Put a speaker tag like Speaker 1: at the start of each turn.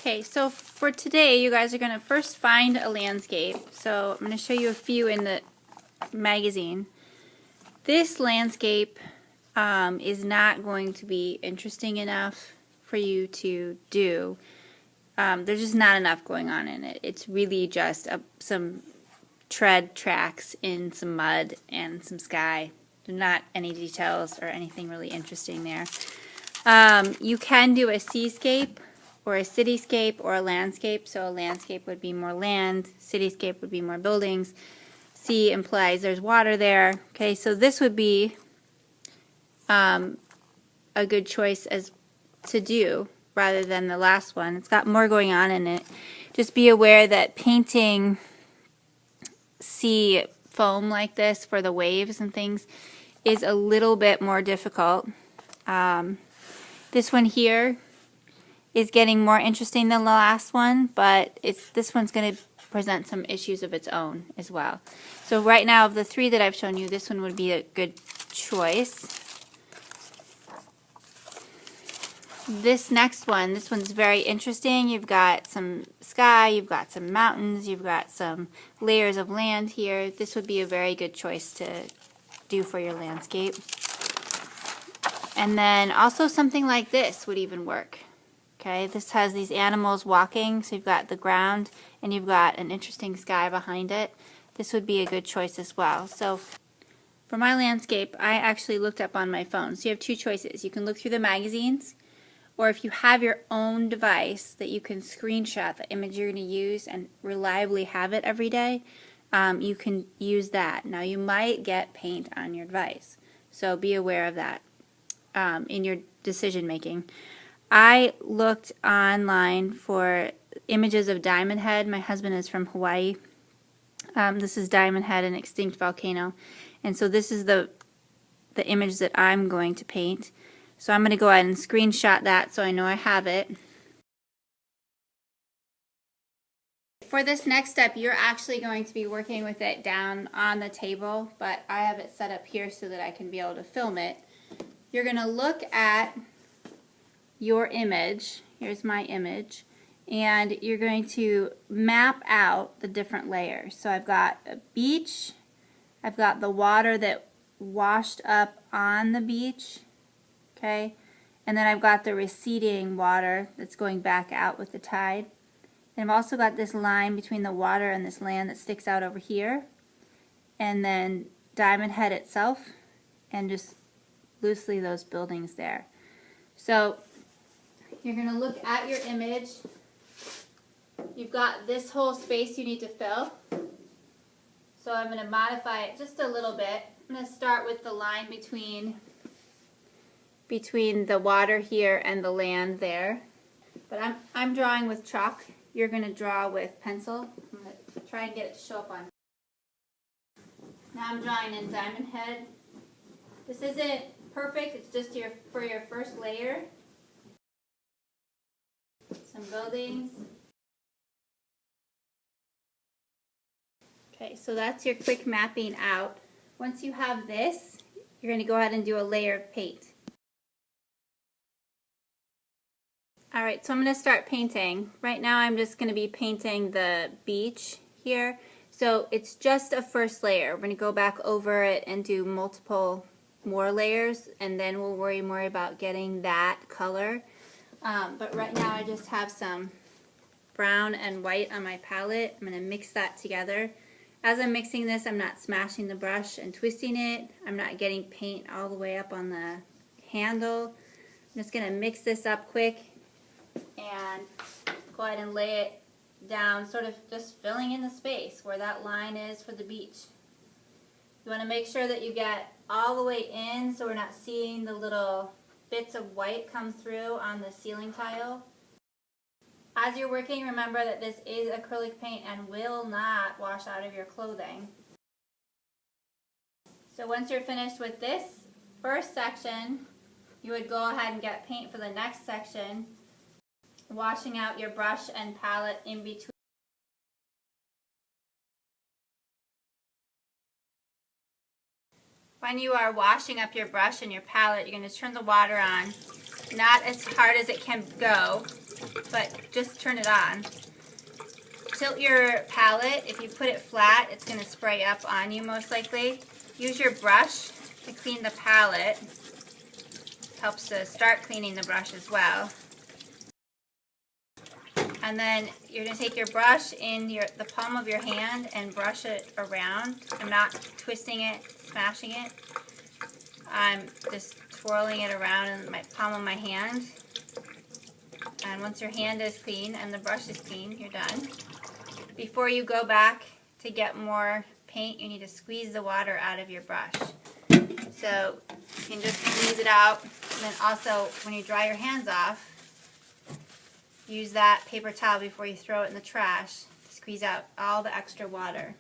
Speaker 1: Okay, so for today, you guys are going to first find a landscape. So I'm going to show you a few in the magazine. This landscape is not going to be interesting enough for you to do. There's just not enough going on in it. It's really just some tread tracks in some mud and some sky. Not any details or anything really interesting there. You can do a seascape or a cityscape or a landscape. So a landscape would be more land, cityscape would be more buildings. Sea implies there's water there. Okay, so this would be a good choice as to do rather than the last one. It's got more going on in it. Just be aware that painting sea foam like this for the waves and things is a little bit more difficult. This one here is getting more interesting than the last one, but this one's going to present some issues of its own as well. So right now, of the three that I've shown you, this one would be a good choice. This next one, this one's very interesting. You've got some sky, you've got some mountains, you've got some layers of land here. This would be a very good choice to do for your landscape. And then also something like this would even work. Okay, this has these animals walking, so you've got the ground and you've got an interesting sky behind it. This would be a good choice as well. So for my landscape, I actually looked up on my phone. So you have two choices. You can look through the magazines, or if you have your own device that you can screenshot the image you're going to use and reliably have it every day, you can use that. Now you might get paint on your device, so be aware of that in your decision making. I looked online for images of Diamond Head. My husband is from Hawaii. This is Diamond Head, an extinct volcano. And so this is the image that I'm going to paint. So I'm going to go ahead and screenshot that so I know I have it. For this next step, you're actually going to be working with it down on the table, but I have it set up here so that I can be able to film it. You're going to look at your image. Here's my image, and you're going to map out the different layers. So I've got a beach, I've got the water that washed up on the beach, okay, and then I've got the receding water that's going back out with the tide. And I've also got this line between the water and this land that sticks out over here, and then Diamond Head itself, and just loosely those buildings there. So you're going to look at your image. You've got this whole space you need to fill. So I'm going to modify it just a little bit. I'm going to start with the line between the water here and the land there. But I'm drawing with chalk. You're going to draw with pencil. I'm going to try and get it to show up on. Now I'm drawing in Diamond Head. This isn't perfect. It's just for your first layer. Some buildings. Okay, so that's your quick mapping out. Once you have this, you're going to go ahead and do a layer of paint. Alright, so I'm going to start painting. Right now I'm just going to be painting the beach here. So it's just a first layer. We're going to go back over it and do multiple more layers, and then we'll worry more about getting that color. But right now I just have some brown and white on my palette. I'm going to mix that together. As I'm mixing this, I'm not smashing the brush and twisting it. I'm not getting paint all the way up on the handle. I'm just going to mix this up quick and go ahead and lay it down, sort of just filling in the space where that line is for the beach. You want to make sure that you get all the way in so we're not seeing the little bits of white come through on the ceiling tile. As you're working, remember that this is acrylic paint and will not wash out of your clothing. So once you're finished with this first section, you would go ahead and get paint for the next section, washing out your brush and palette in between. When you are washing up your brush and your palette, you're going to turn the water on not as hard as it can go, but just turn it on. Tilt your palette. If you put it flat, it's going to spray up on you most likely. Use your brush to clean the palette. Helps to start cleaning the brush as well. And then you're going to take your brush in the palm of your hand and brush it around. I'm not twisting it, smashing it. I'm just twirling it around in my palm of my hand. And once your hand is clean and the brush is clean, you're done. Before you go back to get more paint, you need to squeeze the water out of your brush. So you can just squeeze it out. And then also, when you dry your hands off, use that paper towel before you throw it in the trash to squeeze out all the extra water.